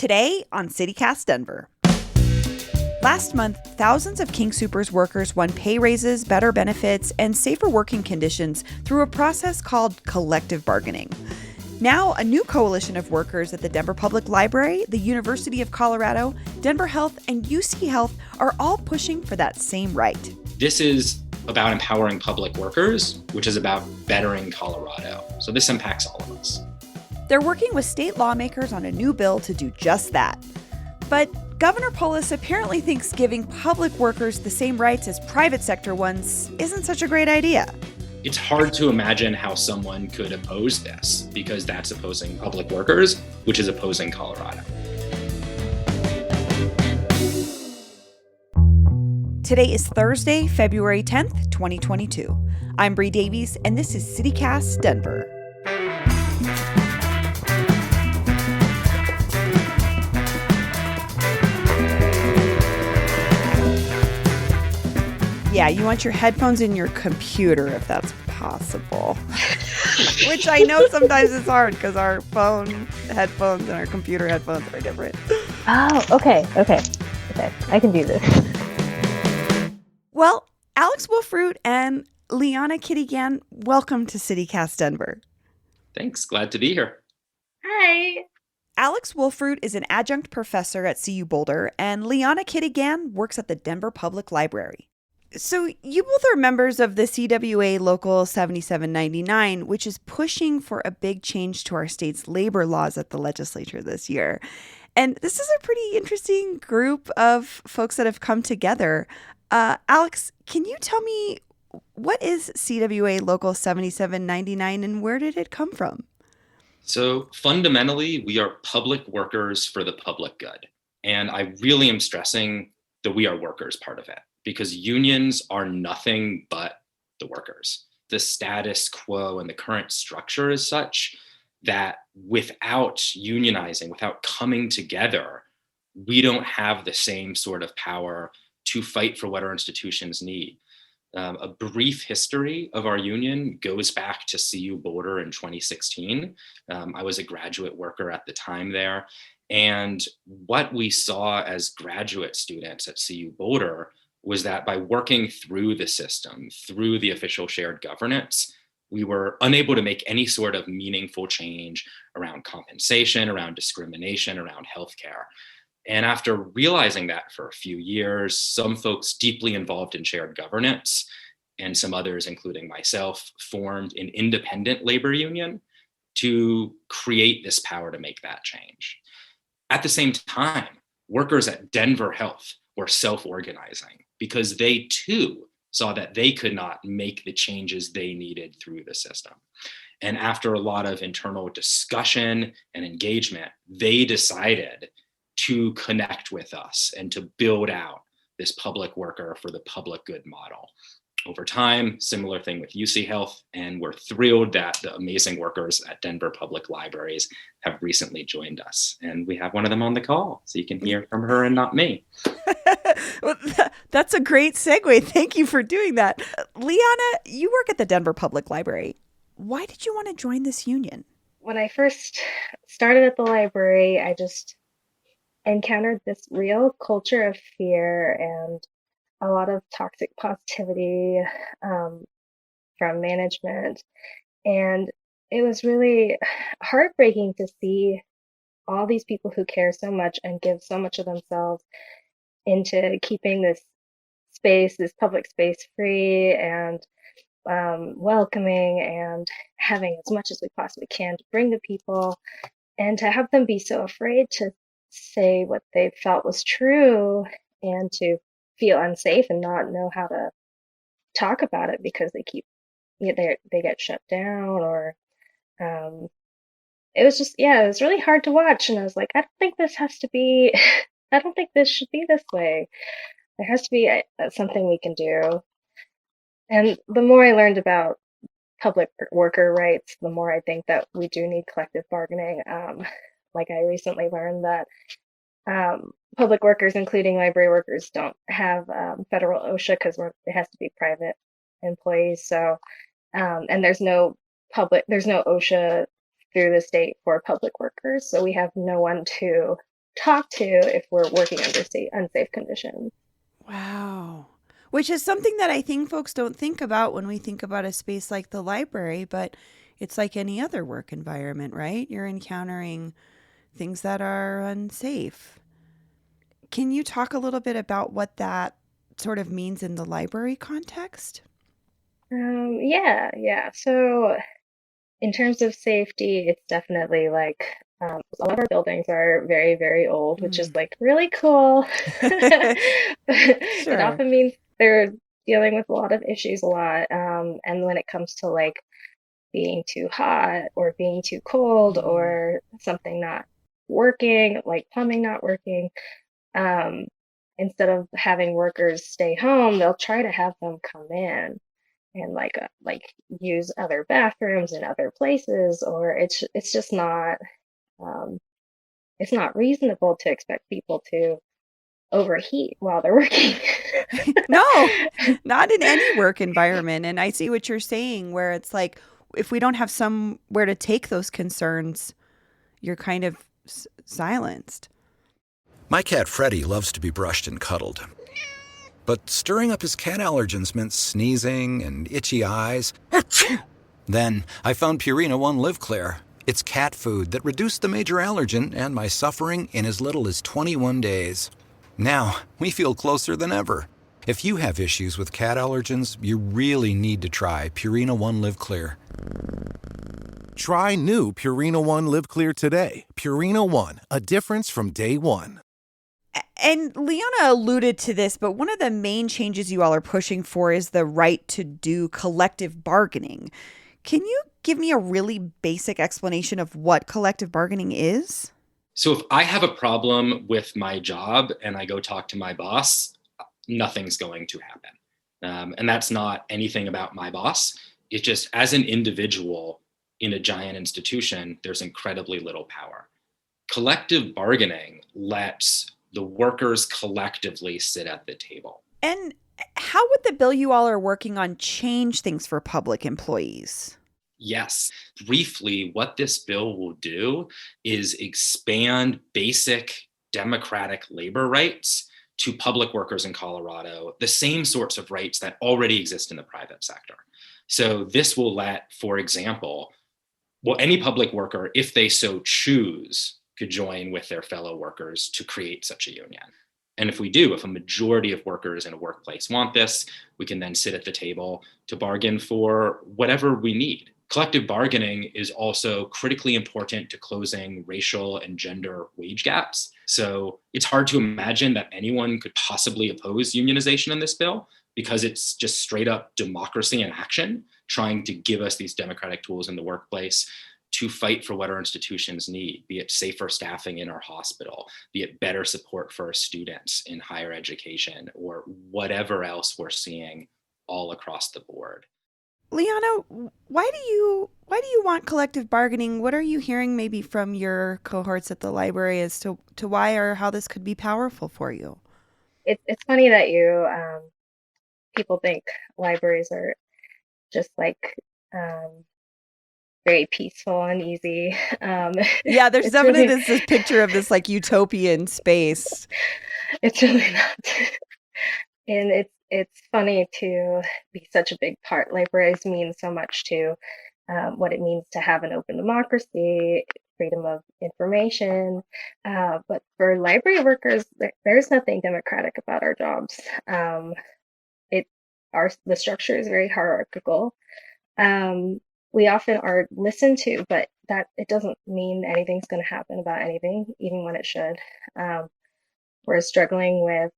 Today on CityCast Denver. Last month, thousands of King Soopers workers won pay raises, better benefits, and safer working conditions through a process called collective bargaining. Now, a new coalition of workers at the Denver Public Library, the University of Colorado, Denver Health, and UC Health are all pushing for that same right. This is about empowering public workers, which is about bettering Colorado. So this impacts all of us. They're working with state lawmakers on a new bill to do just that. But Governor Polis apparently thinks giving public workers the same rights as private sector ones isn't such a great idea. It's hard to imagine how someone could oppose this because that's opposing public workers, which is opposing Colorado. Today is Thursday, February 10th, 2022. I'm Bree Davies, and this is CityCast Denver. Yeah, you want your headphones in your computer if that's possible. Which I know sometimes is hard because our phone headphones and our computer headphones are different. Oh, okay. I can do this. Well, Alex Wolfroot and Liana Kittigan, welcome to CityCast Denver. Thanks. Glad to be here. Hi. Alex Wolfroot is an adjunct professor at CU Boulder, and Liana Kittigan works at the Denver Public Library. So you both are members of the CWA Local 7799, which is pushing for a big change to our state's labor laws at the legislature this year. And this is a pretty interesting group of folks that have come together. Alex, can you tell me, what is CWA Local 7799 and where did it come from? So fundamentally, we are public workers for the public good. And I really am stressing the we are workers part of it, because unions are nothing but the workers. The status quo and the current structure is such that without unionizing, without coming together, we don't have the same sort of power to fight for what our institutions need. A brief history of our union goes back to CU Boulder in 2016. I was a graduate worker at the time there. And what we saw as graduate students at CU Boulder was that by working through the system, through the official shared governance, we were unable to make any sort of meaningful change around compensation, around discrimination, around healthcare. And after realizing that for a few years, some folks deeply involved in shared governance and some others, including myself, formed an independent labor union to create this power to make that change. At the same time, workers at Denver Health were self-organizing because they too saw that they could not make the changes they needed through the system. And after a lot of internal discussion and engagement, they decided to connect with us and to build out this public worker for the public good model. Over time, similar thing with UC Health, and we're thrilled that the amazing workers at Denver Public Libraries have recently joined us. And we have one of them on the call, so you can hear from her and not me. Well, that's a great segue. Thank you for doing that. Liana, you work at the Denver Public Library. Why did you want to join this union? When I first started at the library, I just encountered this real culture of fear and a lot of toxic positivity from management. And it was really heartbreaking to see all these people who care so much and give so much of themselves into keeping this space, this public space free and welcoming and having as much as we possibly can to bring to people, and to have them be so afraid to say what they felt was true and to feel unsafe and not know how to talk about it because they get shut down or it was just, it was really hard to watch. And I was like, I don't think this should be this way. There has to be something we can do. And the more I learned about public worker rights, the more I think that we do need collective bargaining. Like I recently learned that public workers, including library workers, don't have federal OSHA because it has to be private employees. So, and there's no OSHA through the state for public workers. So we have no one to talk to if we're working under unsafe conditions. Wow. Which is something that I think folks don't think about when we think about a space like the library, but it's like any other work environment, right? You're encountering things that are unsafe. Can you talk a little bit about what that sort of means in the library context? Yeah. So in terms of safety, it's definitely like a lot of our buildings are very, very old, which is Mm. like really cool. It Sure. often means they're dealing with a lot of issues a lot. And when it comes to like being too hot or being too cold Mm. or something not working, like plumbing not working, um, instead of having workers stay home, they'll try to have them come in and like use other bathrooms in other places, or it's just not um, it's not reasonable to expect people to overheat while they're working. No, not in any work environment. And I see what you're saying, where it's like if we don't have somewhere to take those concerns, you're kind of silenced. My cat Freddie loves to be brushed and cuddled. But stirring up his cat allergens meant sneezing and itchy eyes. Then I found Purina One Live Clear. It's cat food that reduced the major allergen and my suffering in as little as 21 days. Now, we feel closer than ever. If you have issues with cat allergens, you really need to try Purina One Live Clear. Try new Purina One Live Clear today. Purina One, a difference from day one. And Leona alluded to this, but one of the main changes you all are pushing for is the right to do collective bargaining. Can you give me a really basic explanation of what collective bargaining is? So if I have a problem with my job and I go talk to my boss, nothing's going to happen. And that's not anything about my boss. It's just as an individual in a giant institution, there's incredibly little power. Collective bargaining lets the workers collectively sit at the table. And how would the bill you all are working on change things for public employees? Yes, briefly, what this bill will do is expand basic democratic labor rights to public workers in Colorado, the same sorts of rights that already exist in the private sector. So this will let, for example, any public worker, if they so choose, could join with their fellow workers to create such a union. And if we do, if a majority of workers in a workplace want this, we can then sit at the table to bargain for whatever we need. Collective bargaining is also critically important to closing racial and gender wage gaps. So it's hard to imagine that anyone could possibly oppose unionization in this bill because it's just straight up democracy in action, trying to give us these democratic tools in the workplace to fight for what our institutions need, be it safer staffing in our hospital, be it better support for our students in higher education, or whatever else we're seeing all across the board. Liana, why do you want collective bargaining? What are you hearing maybe from your cohorts at the library as to why or how this could be powerful for you? It's funny that you people think libraries are just like very peaceful and easy. Yeah, there's It's definitely really this picture of this like utopian space. it's really not. And it's funny to be such a big part. Libraries mean so much to what it means to have an open democracy, freedom of information. But for library workers, there's nothing democratic about our jobs. It the structure is very hierarchical. Um, we often are listened to, but that it doesn't mean anything's going to happen about anything, even when it should. Um, we're struggling with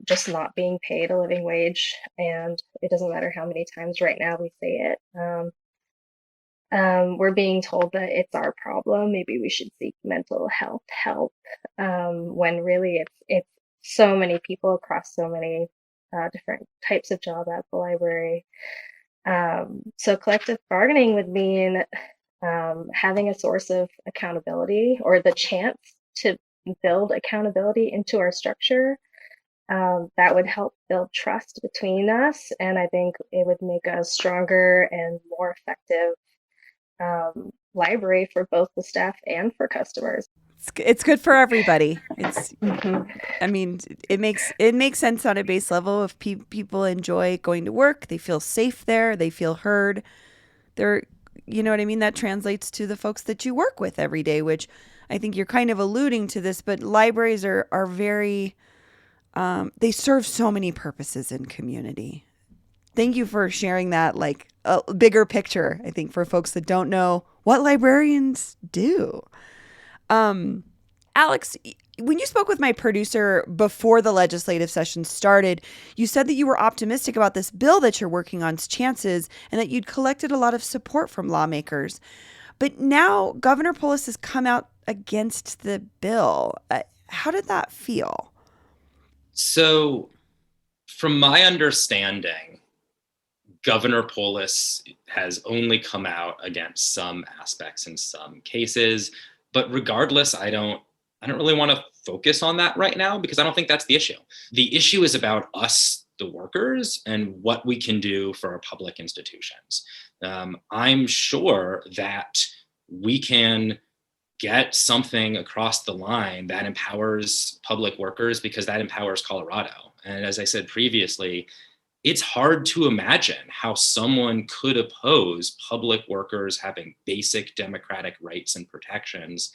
just not being paid a living wage, and it doesn't matter how many times right now we say it. We're being told that it's our problem. Maybe we should seek mental health help, when really it's so many people across so many different types of job at the library. So collective bargaining would mean having a source of accountability or the chance to build accountability into our structure. That would help build trust between us, and I think it would make us stronger and more effective library for both the staff and for customers. It's good for everybody. It's Mhm. I mean, it makes sense on a base level. If people enjoy going to work, they feel safe there, they feel heard. They're, you know what I mean? That translates to the folks that you work with every day, which I think you're kind of alluding to this, but libraries are very, they serve so many purposes in community. Thank you for sharing that, like a bigger picture, I think, for folks that don't know what librarians do. Alex, when you spoke with my producer before the legislative session started, you said that you were optimistic about this bill that you're working on's chances and that you'd collected a lot of support from lawmakers. But now Governor Polis has come out against the bill. How did that feel? So, from my understanding, Governor Polis has only come out against some aspects in some cases, but regardless, I don't really want to focus on that right now because I don't think that's the issue. The issue is about us, the workers, and what we can do for our public institutions. I'm sure that we can get something across the line that empowers public workers because that empowers Colorado. And as I said previously, it's hard to imagine how someone could oppose public workers having basic democratic rights and protections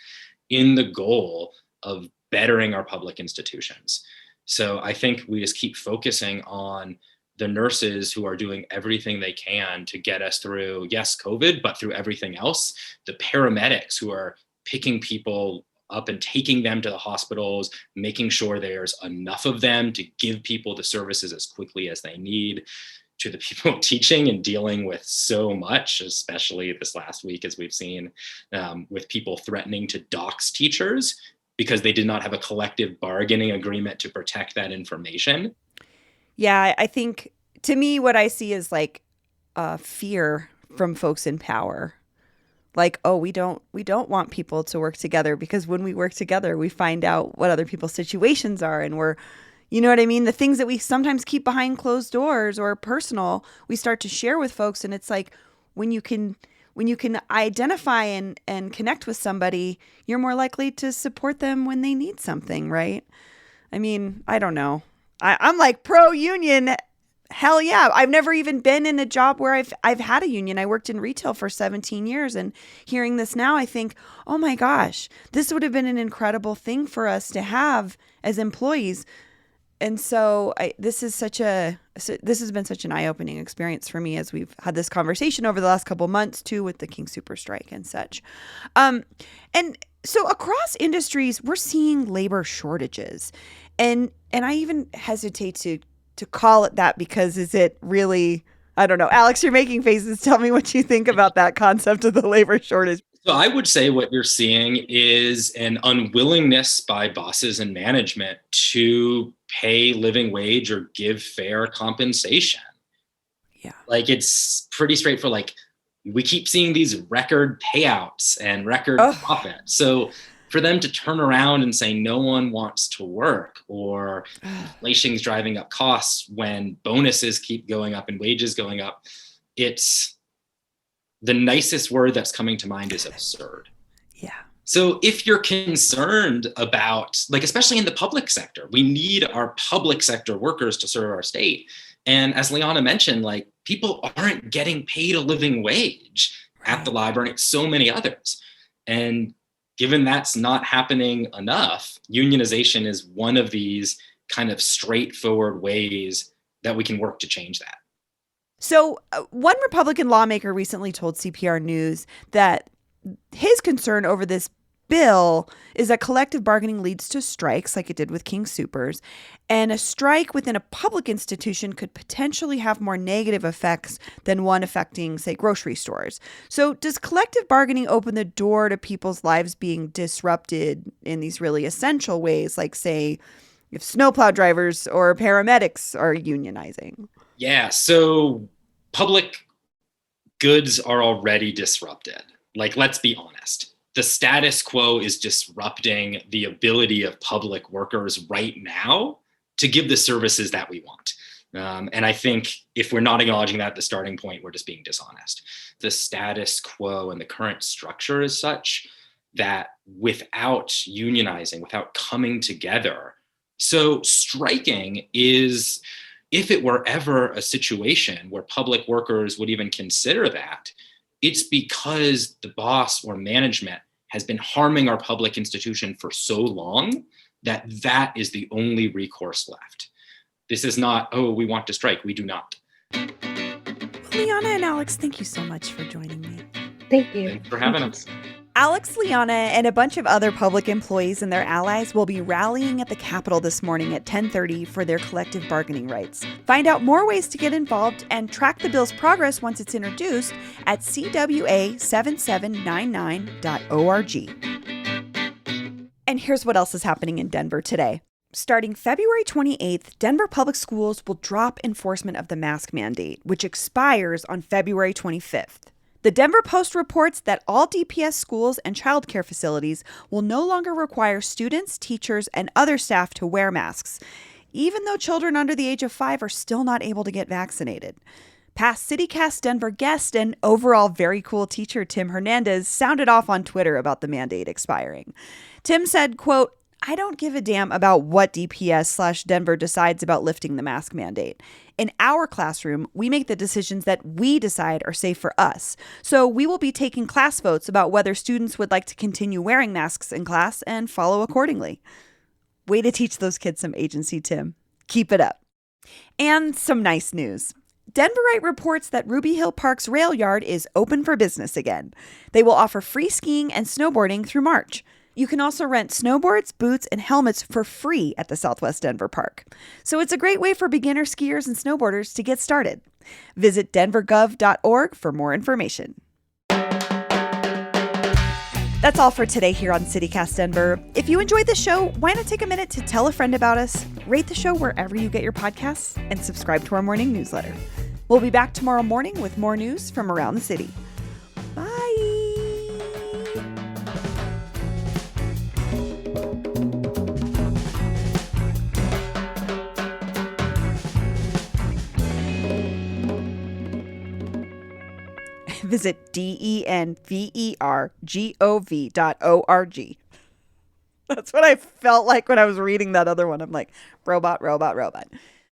in the goal of bettering our public institutions. So I think we just keep focusing on the nurses who are doing everything they can to get us through, yes, COVID, but through everything else. The paramedics who are picking people up and taking them to the hospitals, making sure there's enough of them to give people the services as quickly as they need, to the people teaching and dealing with so much, especially this last week, as we've seen, with people threatening to dox teachers because they did not have a collective bargaining agreement to protect that information. Yeah, I think to me, what I see is like fear from folks in power. Like, oh, we don't want people to work together because when we work together, we find out what other people's situations are, and we're, you know what I mean? The things that we sometimes keep behind closed doors or personal, we start to share with folks, and it's like when you can identify and connect with somebody, you're more likely to support them when they need something, right? I mean, I don't know. I'm like pro union. Hell yeah. I've never even been in a job where I've had a union. I worked in retail for 17 years, and hearing this now, I think, oh my gosh, this would have been an incredible thing for us to have as employees. And so this has been such an eye-opening experience for me as we've had this conversation over the last couple months too, with the King Super strike and such. And so across industries, we're seeing labor shortages, and I even hesitate to call it that because is it really, I don't know. Alex, you're making faces. Tell me what you think about that concept of the labor shortage. So I would say what you're seeing is an unwillingness by bosses and management to pay living wage or give fair compensation. Yeah. Like it's pretty straightforward. Like we keep seeing these record payouts and record profit. So for them to turn around and say no one wants to work or inflation's driving up costs when bonuses keep going up and wages going up, it's the nicest word that's coming to mind is absurd. Yeah. So if you're concerned about, like, especially in the public sector, we need our public sector workers to serve our state. And as Liana mentioned, like people aren't getting paid a living wage at the library and so many others. And given that's not happening enough, unionization is one of these kind of straightforward ways that we can work to change that. So one Republican lawmaker recently told CPR News that his concern over this bill is that collective bargaining leads to strikes like it did with King Soopers, and a strike within a public institution could potentially have more negative effects than one affecting, say, grocery stores. So does collective bargaining open the door to people's lives being disrupted in these really essential ways, like, say, if snowplow drivers or paramedics are unionizing? Yeah, so public goods are already disrupted. Like, let's be honest. The status quo is disrupting the ability of public workers right now to give the services that we want. And I think if we're not acknowledging that at the starting point, we're just being dishonest. The status quo and the current structure is such that without unionizing, without coming together. So striking is, if it were ever a situation where public workers would even consider that, it's because the boss or management has been harming our public institution for so long that that is the only recourse left. This is not, oh, we want to strike. We do not. Liana and Alex, thank you so much for joining me. Thank you. Thanks for having us. Alex, Liana, and a bunch of other public employees and their allies will be rallying at the Capitol this morning at 10:30 for their collective bargaining rights. Find out more ways to get involved and track the bill's progress once it's introduced at cwa7799.org. And here's what else is happening in Denver today. Starting February 28th, Denver Public Schools will drop enforcement of the mask mandate, which expires on February 25th. The Denver Post reports that all DPS schools and childcare facilities will no longer require students, teachers, and other staff to wear masks, even though children under the age of 5 are still not able to get vaccinated. Past CityCast Denver guest and overall very cool teacher Tim Hernandez sounded off on Twitter about the mandate expiring. Tim said, quote, "I don't give a damn about what DPS/Denver decides about lifting the mask mandate. In our classroom, we make the decisions that we decide are safe for us. So we will be taking class votes about whether students would like to continue wearing masks in class and follow accordingly." Way to teach those kids some agency, Tim. Keep it up. And some nice news. Denverite reports that Ruby Hill Park's rail yard is open for business again. They will offer free skiing and snowboarding through March. You can also rent snowboards, boots, and helmets for free at the Southwest Denver Park. So it's a great way for beginner skiers and snowboarders to get started. Visit denvergov.org for more information. That's all for today here on CityCast Denver. If you enjoyed the show, why not take a minute to tell a friend about us, rate the show wherever you get your podcasts, and subscribe to our morning newsletter. We'll be back tomorrow morning with more news from around the city. Bye! Visit denvergov.org. That's what I felt like when I was reading that other one. I'm like, robot, robot, robot.